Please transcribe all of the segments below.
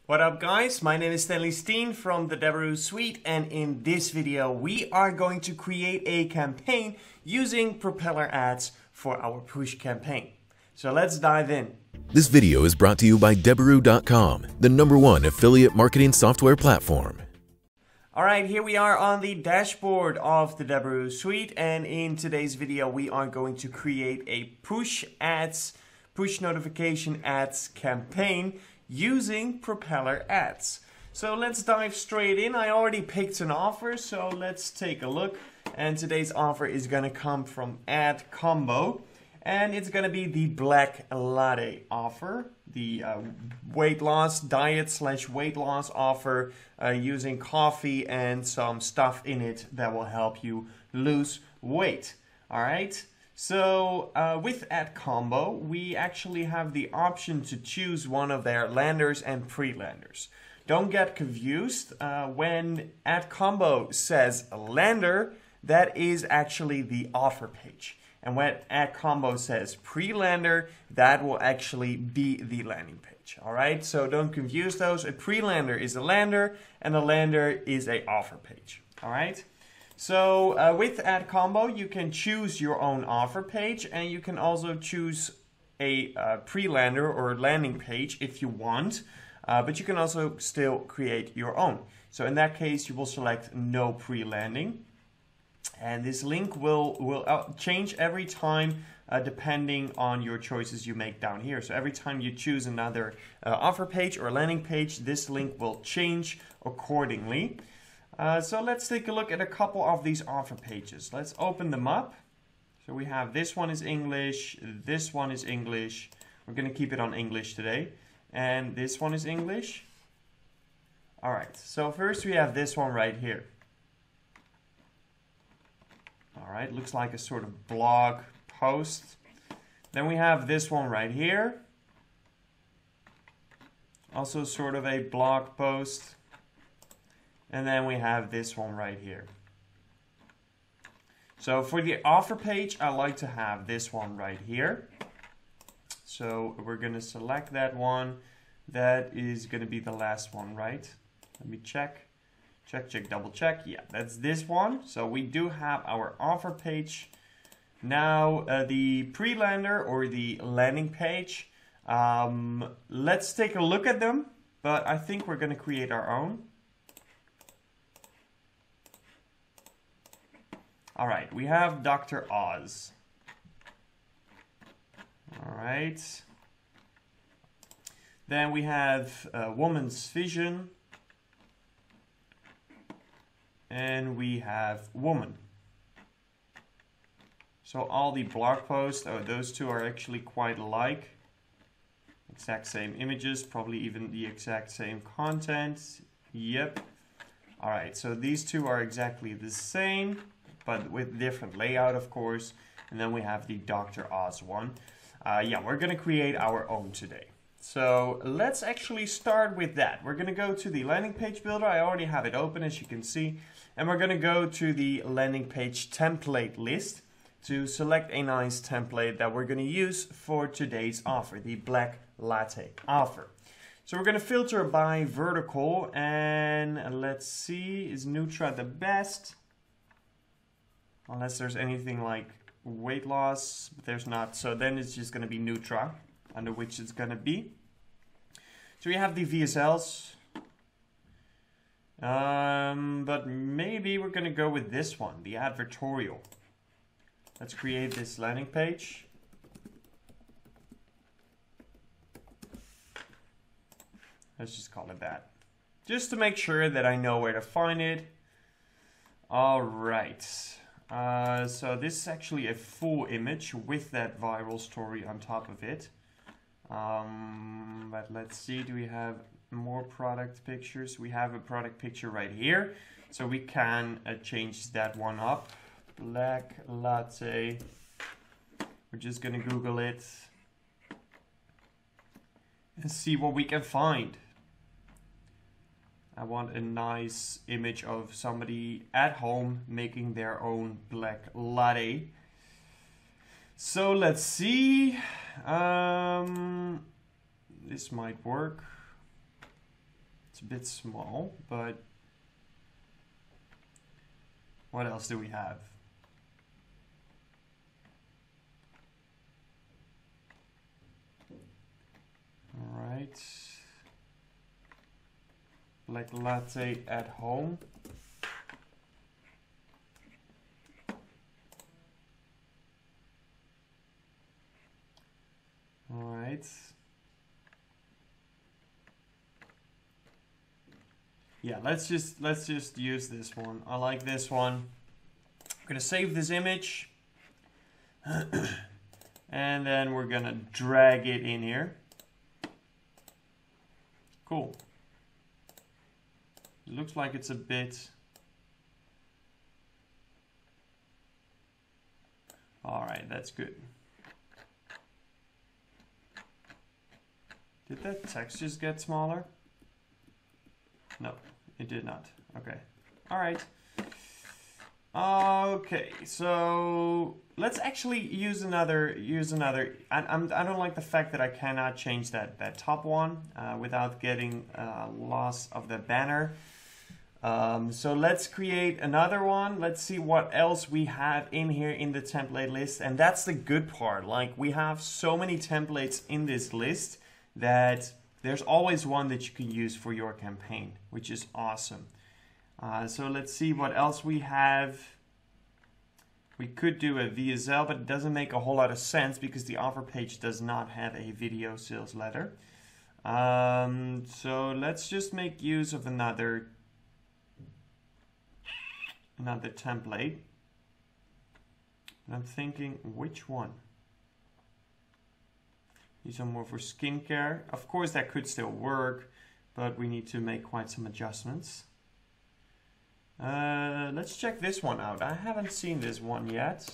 What up guys, my name is Stanley Steen from the Deberoo suite, and in this video we are going to create a campaign using Propeller ads for our push campaign. So let's dive in. This video is brought to you by Deberoo.com, the #1 affiliate marketing software platform. Alright, here we are on the dashboard of the Deberoo suite, and in today's video we are going to create a push notification ads campaign using Propeller ads. So let's dive straight in. I already picked an offer, so let's take a look. And today's offer is gonna come from Ad Combo, and it's gonna be the Black Latte offer, the weight loss diet / weight loss offer using coffee and some stuff in it that will help you lose weight. All right. So with Ad Combo, we actually have the option to choose one of their landers and pre-landers. Don't get confused. When Ad Combo says lander, that is actually the offer page. And when Ad Combo says pre-lander, that will actually be the landing page. All right, so don't confuse those. A pre-lander is a lander, and a lander is a offer page. All right. So with Ad Combo, you can choose your own offer page, and you can also choose a pre-lander or landing page if you want, but you can also still create your own. So in that case, you will select no pre-landing, and this link will change every time depending on your choices you make down here. So every time you choose another offer page or landing page, this link will change accordingly. So let's take a look at a couple of these offer pages. Let's open them up. So we have this one is English, this one is English. We're going to keep it on English today. And this one is English. All right, so first we have this one right here. All right, looks like a sort of blog post. Then we have this one right here. Also sort of a blog post. And then we have this one right here. So for the offer page, I like to have this one right here. So we're going to select that one. That is going to be the last one, right? Let me check. Check, double check. Yeah, that's this one. So we do have our offer page. Now the pre-lander or the landing page. Let's take a look at them. But I think we're going to create our own. All right, we have Dr. Oz. All right. Then we have Woman's Vision. And we have Woman. So all the blog posts, those two are actually quite alike. Exact same images, probably even the exact same content. Yep. All right, so these two are exactly the same, but with different layout, of course. And then we have the Dr. Oz one. Yeah, we're going to create our own today. So let's actually start with that. We're going to go to the landing page builder. I already have it open, as you can see. And we're going to go to the landing page template list to select a nice template that we're going to use for today's offer, the Black Latte offer. So we're going to filter by vertical, and let's see, is Nutra the best? Unless there's anything like weight loss, but there's not. So then it's just going to be Nutra, under which it's going to be. So we have the VSLs. But maybe we're going to go with this one, the advertorial. Let's create this landing page. Let's just call it that. Just to make sure that I know where to find it. All right. So this is actually a full image with that viral story on top of it. But let's see, do we have more product pictures? We have a product picture right here. So we can change that one up. Black Latte. We're just going to Google it and see what we can find. I want a nice image of somebody at home making their own black latte. So let's see. This might work. It's a bit small, but what else do we have? All right. Black latte at home. All right. Yeah, let's just use this one. I like this one. I'm gonna save this image. And then we're gonna drag it in here. Cool. It looks like it's a bit... Alright, that's good. Did that text just get smaller? No, it did not. Okay. Alright. Okay, so let's actually use another. I don't like the fact that I cannot change that top one without getting loss of the banner. So let's create another one. Let's see what else we have in here in the template list. And that's the good part. Like, we have so many templates in this list that there's always one that you can use for your campaign, which is awesome. So let's see what else we have. We could do a VSL, but it doesn't make a whole lot of sense because the offer page does not have a video sales letter. So let's just make use of another template. And I'm thinking, which one? These are more for skincare. Of course, that could still work, but we need to make quite some adjustments. Let's check this one out. I haven't seen this one yet.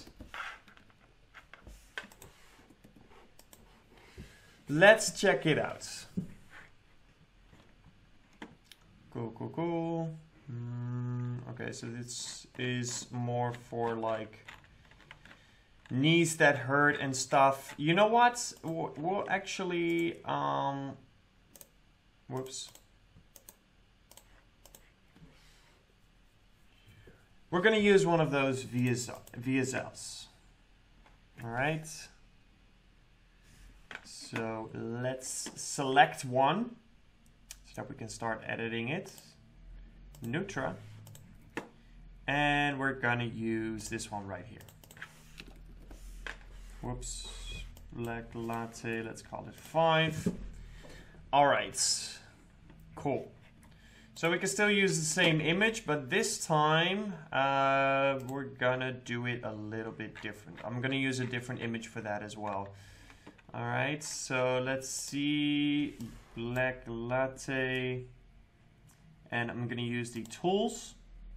Let's check it out. Cool. Okay, so this is more for like knees that hurt and stuff. You know what? We'll actually, whoops. We're going to use one of those VSLs. All right. So let's select one so that we can start editing it. Nutra. And we're going to use this one right here. Whoops. Black latte. Let's call it 5. All right. Cool. So we can still use the same image, but this time we're gonna do it a little bit different. I'm gonna use a different image for that as well. All right, so let's see, black latte, and I'm gonna use the tools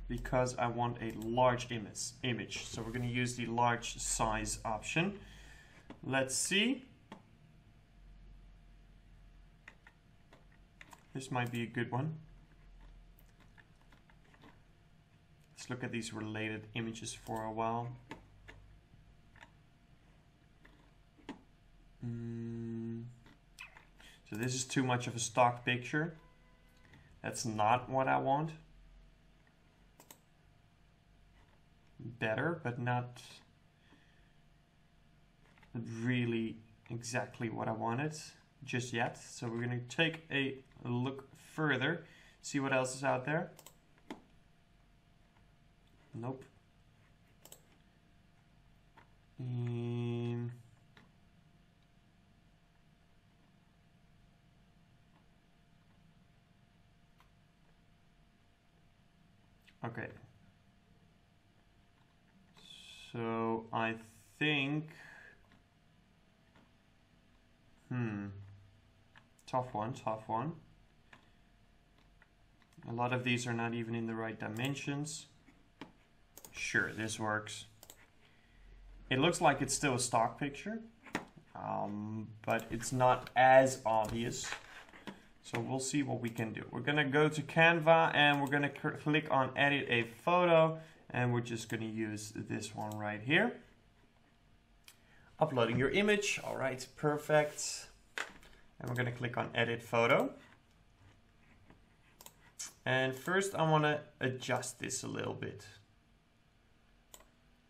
because I want a large image. So we're gonna use the large size option. Let's see. This might be a good one. Let's look at these related images for a while. So this is too much of a stock picture. That's not what I want. Better, but not really exactly what I wanted just yet. So we're going to take a look further, see what else is out there. Nope. Okay. So I think, tough one. A lot of these are not even in the right dimensions. Sure, this works. It looks like it's still a stock picture, but it's not as obvious. So we'll see what we can do. We're gonna go to Canva and we're gonna click on edit a photo, and we're just gonna use this one right here. Uploading your image, all right, perfect. And we're gonna click on edit photo. And first I want to adjust this a little bit.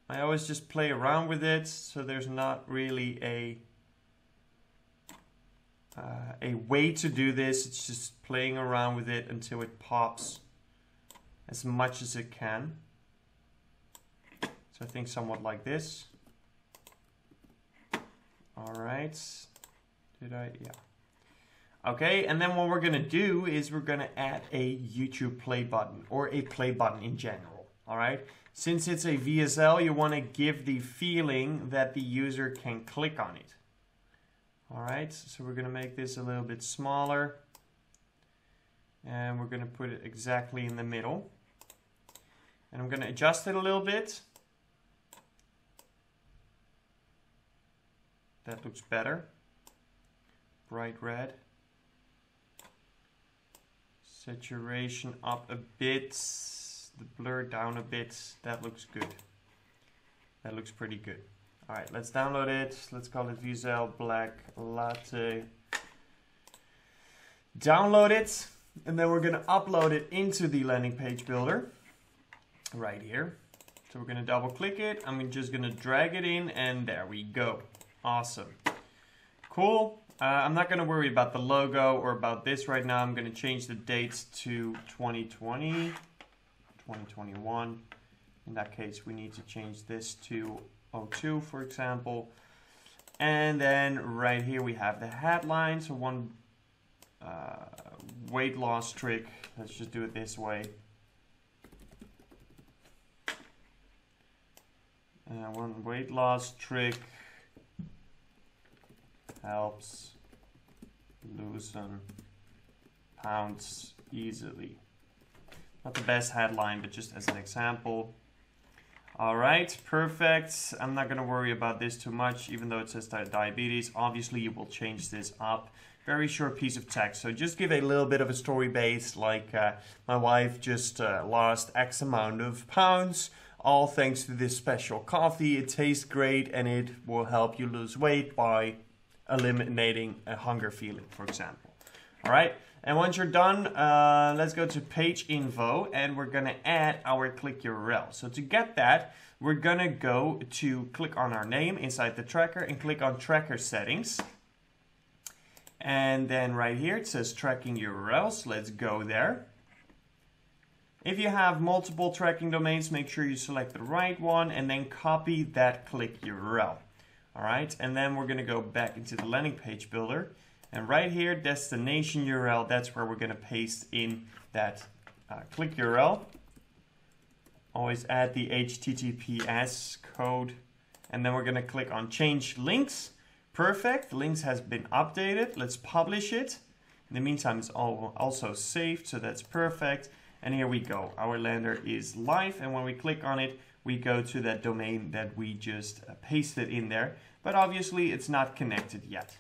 I always just play around with it, so there's not really a way to do this. It's just playing around with it until it pops as much as it can. So I think somewhat like this. All right. Yeah. Okay, and then what we're gonna do is we're gonna add a YouTube play button, or a play button in general. All right. Since it's a VSL, you want to give the feeling that the user can click on it. All right, so we're going to make this a little bit smaller. And we're going to put it exactly in the middle. And I'm going to adjust it a little bit. That looks better. Bright red. Saturation up a bit. The blur down a bit. That looks good. That looks pretty good. All right, let's download it. Let's call it VSL Black Latte. Download it, and then we're gonna upload it into the landing page builder right here. So we're gonna double click it. I'm just gonna drag it in, and there we go. Awesome. Cool. I'm not gonna worry about the logo or about this right now. I'm gonna change the dates to 2020. 2021. In that case, we need to change this to 02, for example. And then right here we have the headline. So one weight loss trick. Let's just do it this way. One weight loss trick helps loosen pounds easily. Not the best headline, but just as an example. All right, perfect. I'm not going to worry about this too much, even though it says diabetes. Obviously, you will change this up. Very short piece of text. So just give a little bit of a story base, like my wife just lost X amount of pounds, all thanks to this special coffee. It tastes great, and it will help you lose weight by eliminating a hunger feeling, for example. All right. And once you're done, let's go to page info, and we're gonna add our click URL. So to get that, we're gonna go to click on our name inside the tracker and click on tracker settings. And then right here it says tracking URLs. Let's go there. If you have multiple tracking domains, make sure you select the right one and then copy that click URL. All right, and then we're gonna go back into the landing page builder. And right here, destination URL, that's where we're going to paste in that click URL. Always add the HTTPS code. And then we're going to click on change links. Perfect. Links has been updated. Let's publish it. In the meantime, it's also saved, so that's perfect. And here we go. Our lander is live. And when we click on it, we go to that domain that we just pasted in there. But obviously, it's not connected yet.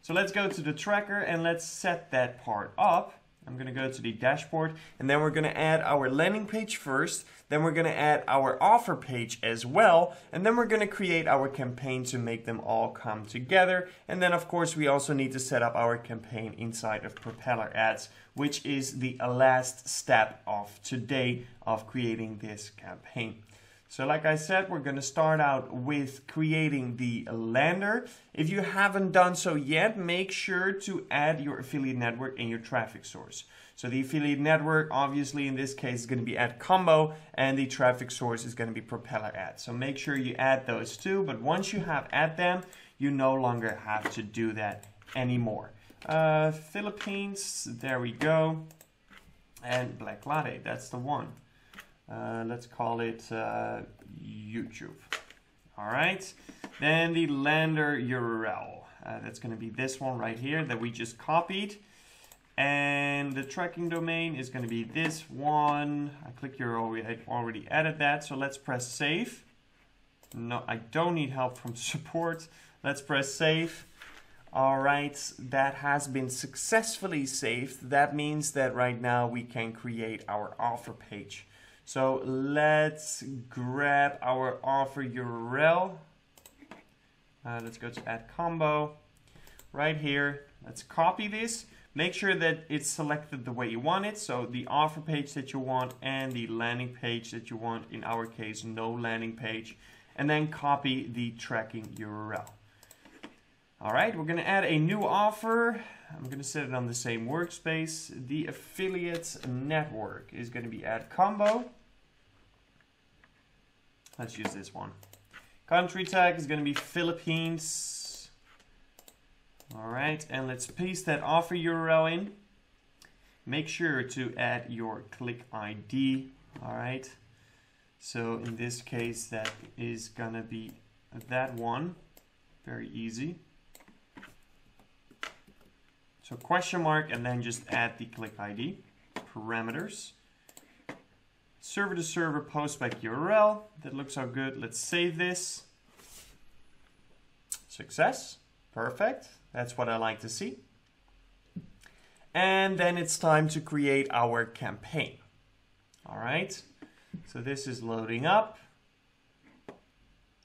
So let's go to the tracker and let's set that part up. I'm going to go to the dashboard, and then we're going to add our landing page first. Then we're going to add our offer page as well. And then we're going to create our campaign to make them all come together. And then, of course, we also need to set up our campaign inside of Propeller Ads, which is the last step of today of creating this campaign. So like I said, we're going to start out with creating the lander. If you haven't done so yet, make sure to add your affiliate network and your traffic source. So the affiliate network, obviously in this case, is going to be Ad Combo, and the traffic source is going to be Propeller Ads. So make sure you add those two, but once you have added them, you no longer have to do that anymore. Philippines, there we go. And Black Latte, that's the one. Let's call it YouTube. All right. Then the lander URL. That's going to be this one right here that we just copied. And the tracking domain is going to be this one. I click here, I already added that. So let's press save. No, I don't need help from support. Let's press save. All right, that has been successfully saved. That means that right now we can create our offer page. So let's grab our offer URL. Let's go to Add Combo. Right here, let's copy this. Make sure that it's selected the way you want it. So the offer page that you want and the landing page that you want. In our case, no landing page. And then copy the tracking URL. All right, we're going to add a new offer. I'm going to set it on the same workspace. The affiliate network is going to be add combo. Let's use this one. Country tag is going to be Philippines. All right, and let's paste that offer URL in. Make sure to add your click ID. All right, so in this case, that is going to be that one. Very easy. So question mark and then just add the click ID. Parameters. Server to server postback URL. That looks all good. Let's save this. Success. Perfect. That's what I like to see. And then it's time to create our campaign. All right. So this is loading up.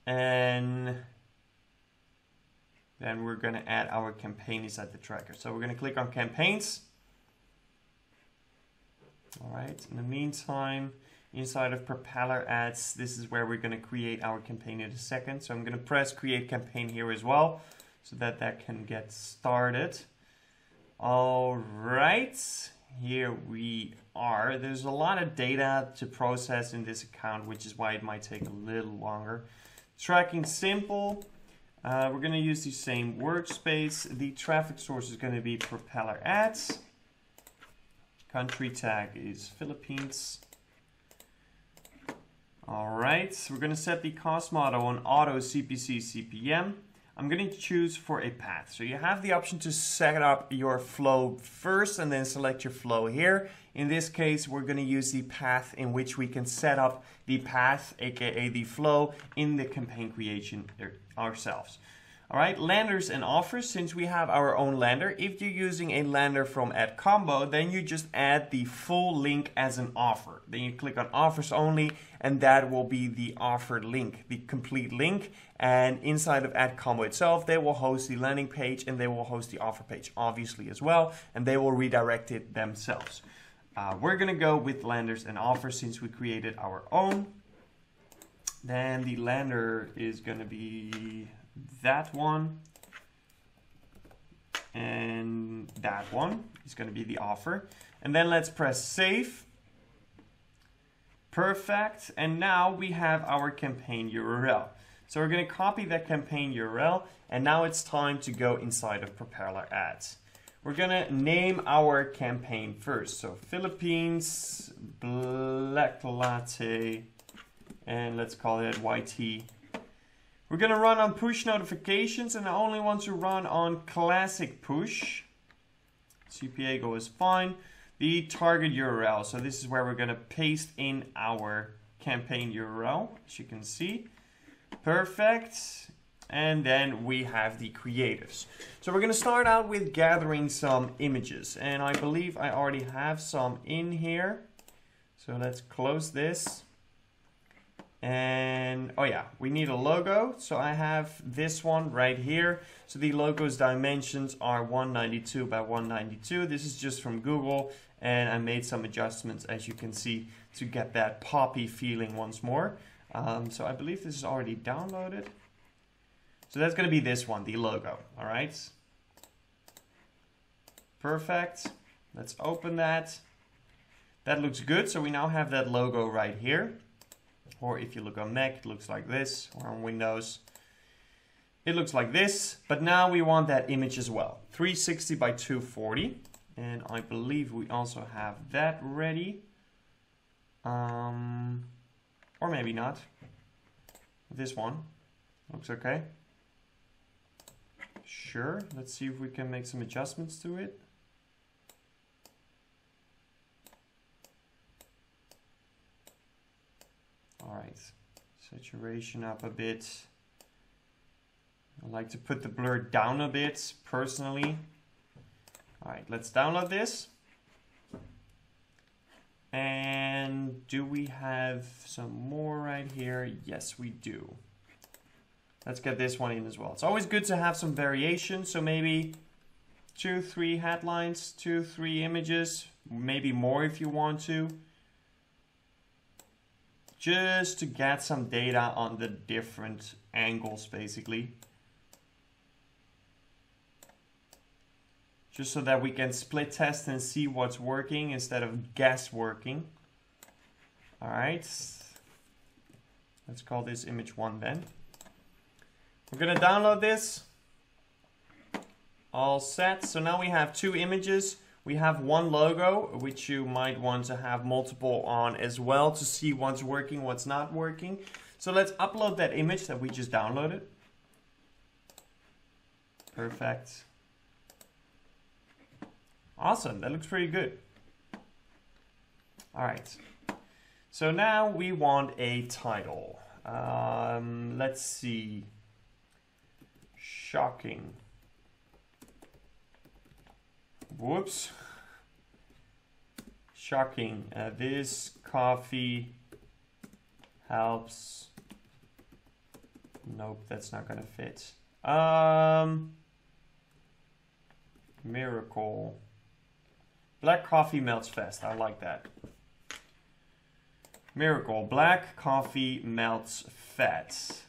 And then we're going to add our campaign inside the tracker. So we're going to click on campaigns. All right. In the meantime, inside of Propeller ads, this is where we're going to create our campaign in a second. So I'm going to press create campaign here as well, so that that can get started. All right, here we are. There's a lot of data to process in this account, which is why it might take a little longer. Tracking simple. We're going to use the same workspace. The traffic source is going to be Propeller ads. Country tag is Philippines. All right, so we're going to set the cost model on auto CPC CPM. I'm going to choose for a path. So you have the option to set up your flow first and then select your flow here. In this case, we're going to use the path in which we can set up the path, aka the flow, in the campaign creation ourselves. All right, landers and offers. Since we have our own lander, if you're using a lander from Add Combo, then you just add the full link as an offer. Then you click on offers only, and that will be the offer link, the complete link. And inside of Add Combo itself, they will host the landing page and they will host the offer page, obviously, as well. And they will redirect it themselves. We're going to go with landers and offers since we created our own. Then the lander is going to be that one, and that one is going to be the offer. And then let's press save. Perfect. And now we have our campaign URL. So we're going to copy that campaign URL, and now it's time to go inside of Propeller ads. We're going to name our campaign first. So Philippines Black Latte, and let's call it YT. We're going to run on push notifications, and I only want to run on classic push. CPA go is fine. The target URL. So this is where we're going to paste in our campaign URL, as you can see. Perfect. And then we have the creatives. So we're going to start out with gathering some images. And I believe I already have some in here. So let's close this. And oh yeah, we need a logo. So I have this one right here. So the logo's dimensions are 192 by 192. This is just from Google, and I made some adjustments, as you can see, to get that poppy feeling once more. So I believe this is already downloaded. So that's going to be this one, the logo. All right. Perfect. Let's open that. That looks good. So we now have that logo right here. Or if you look on Mac, it looks like this, or on Windows, it looks like this. But now we want that image as well, 360 by 240. And I believe we also have that ready. Or maybe not. This one looks okay. Sure, let's see if we can make some adjustments to it. All right, saturation up a bit. I like to put the blur down a bit, personally. All right, let's download this. And do we have some more right here? Yes, we do. Let's get this one in as well. It's always good to have some variation, so maybe 2, 3 headlines, 2, 3 images, maybe more if you want to. Just to get some data on the different angles, basically. Just so that we can split test and see what's working instead of guess working. All right. Let's call this image 1 then. We're gonna download this. All set. So now we have 2 images. We have 1 logo, which you might want to have multiple on as well to see what's working, what's not working. So let's upload that image that we just downloaded. Perfect. Awesome, that looks pretty good. All right. So now we want a title. Let's see. Shocking. Whoops. Shocking. This coffee helps. Nope, that's not gonna fit. Miracle. Black coffee melts fast. I like that. Miracle. Black coffee melts fast.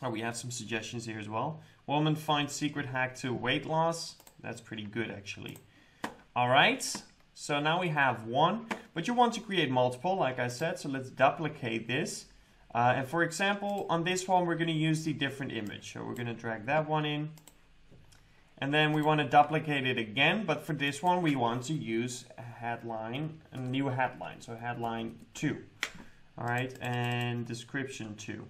Oh, we have some suggestions here as well. Woman finds secret hack to weight loss. That's pretty good, actually. All right. So now we have 1, but you want to create multiple, like I said. So let's duplicate this. And for example, on this one, we're going to use the different image. So we're going to drag that one in. And then we want to duplicate it again. But for this one, we want to use a headline, a new headline. So headline 2. All right. And description 2.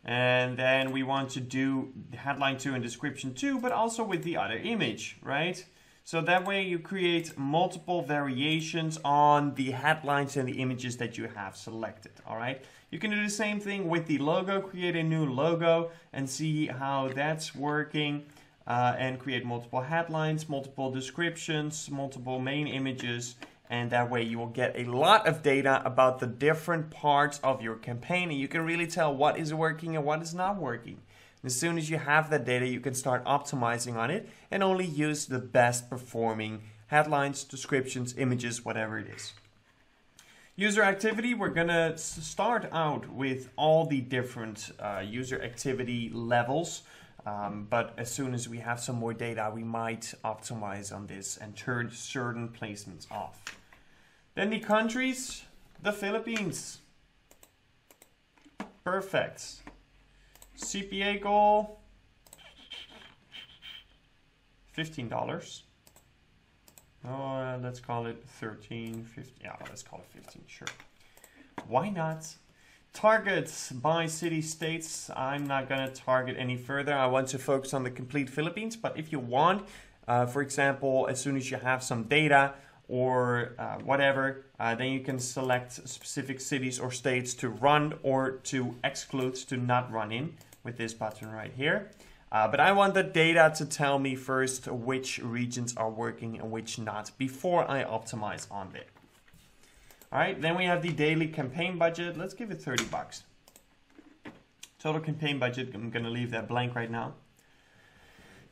And then we want to do headline 2 and description 2, but also with the other image, right? So that way you create multiple variations on the headlines and the images that you have selected, all right? You can do the same thing with the logo, create a new logo and see how that's working, and create multiple headlines, multiple descriptions, multiple main images. And that way you will get a lot of data about the different parts of your campaign. And you can really tell what is working and what is not working. And as soon as you have that data, you can start optimizing on it and only use the best performing headlines, descriptions, images, whatever it is. User activity, we're gonna start out with all the different user activity levels. But as soon as we have some more data, we might optimize on this and turn certain placements off. Then the countries, the Philippines. Perfect. CPA goal, $15. Oh, let's call it 13, 15. Yeah, let's call it 15, sure. Why not? Targets by city states. I'm not going to target any further. I want to focus on the complete Philippines. But if you want, for example, as soon as you have some data or whatever, then you can select specific cities or states to run or to exclude, to not run in with this button right here. But I want the data to tell me first which regions are working and which not before I optimize on it. All right, then we have the daily campaign budget. Let's give it 30 bucks. Total campaign budget, I'm gonna leave that blank right now.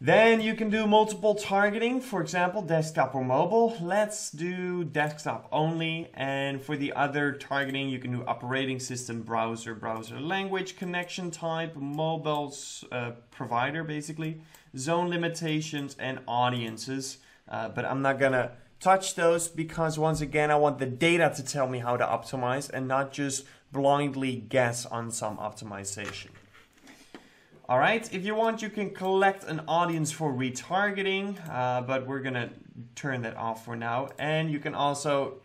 Then you can do multiple targeting, for example, desktop or mobile. Let's do desktop only. And for the other targeting, you can do operating system, browser, browser language, connection type, mobile provider, basically, zone limitations, and audiences. But I'm not gonna touch those because once again, I want the data to tell me how to optimize and not just blindly guess on some optimization. All right, if you want, you can collect an audience for retargeting, but we're gonna turn that off for now. And you can also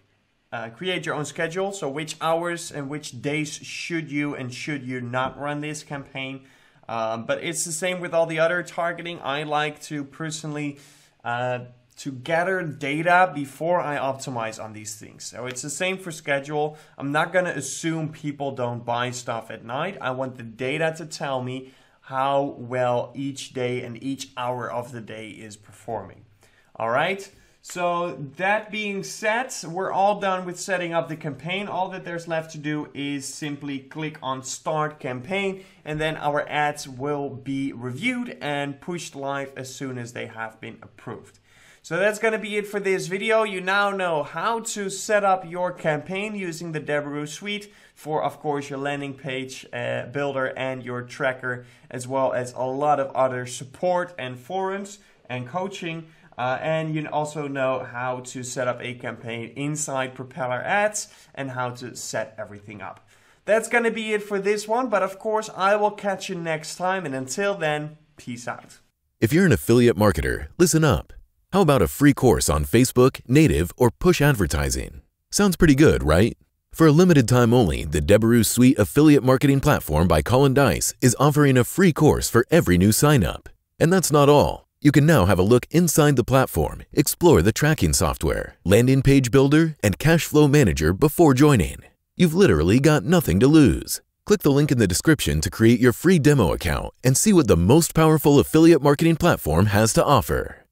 create your own schedule. So which hours and which days should you and should you not run this campaign. But it's the same with all the other targeting. I like to personally to gather data before I optimize on these things. So it's the same for schedule. I'm not gonna assume people don't buy stuff at night. I want the data to tell me how well each day and each hour of the day is performing. All right, So that being said, we're all done with setting up the campaign. All that there's left to do is simply click on Start Campaign, and then our ads will be reviewed and pushed live as soon as they have been approved. So that's going to be it for this video. You now know how to set up your campaign using the Deberoo suite for, of course, your landing page builder and your tracker, as well as a lot of other support and forums and coaching. And you also know how to set up a campaign inside Propeller Ads and how to set everything up. That's going to be it for this one, but of course, I will catch you next time. And until then, peace out. If you're an affiliate marketer, listen up. How about a free course on Facebook, native, or push advertising? Sounds pretty good, right? For a limited time only, the Deberoo Suite Affiliate Marketing Platform by Colin Dice is offering a free course for every new sign-up. And that's not all. You can now have a look inside the platform, explore the tracking software, landing page builder, and cash flow manager before joining. You've literally got nothing to lose. Click the link in the description to create your free demo account and see what the most powerful affiliate marketing platform has to offer.